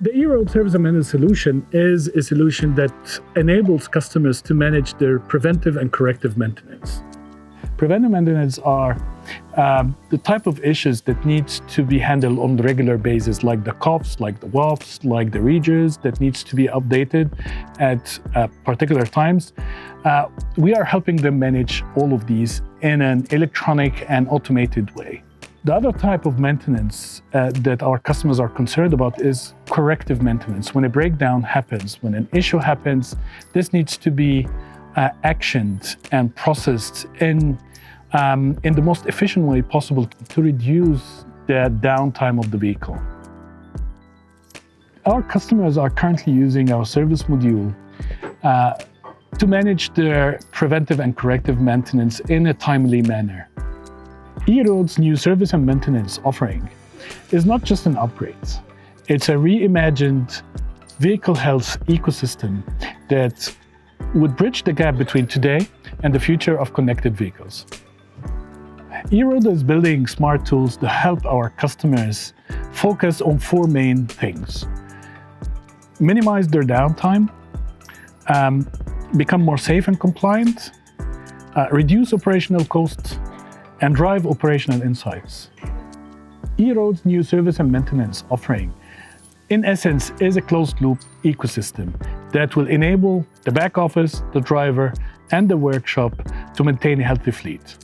The EROAD Service and Maintenance solution is a solution that enables customers to manage their preventive and corrective maintenance. Preventive maintenance are the type of issues that needs to be handled on a regular basis, like the COFs, like the WOFs, like the REGES that needs to be updated at particular times. We are helping them manage all of these in an electronic and automated way. The other type of maintenance that our customers are concerned about is corrective maintenance. When a breakdown happens, when an issue happens, this needs to be actioned and processed in the most efficient way possible to reduce the downtime of the vehicle. Our customers are currently using our service module to manage their preventive and corrective maintenance in a timely manner. EROAD's new service and maintenance offering is not just an upgrade. It's a reimagined vehicle health ecosystem that would bridge the gap between today and the future of connected vehicles. EROAD is building smart tools to help our customers focus on four main things: minimize their downtime, become more safe and compliant, reduce operational costs, and drive operational insights. EROAD's new service and maintenance offering, in essence, is a closed-loop ecosystem that will enable the back office, the driver, and the workshop to maintain a healthy fleet.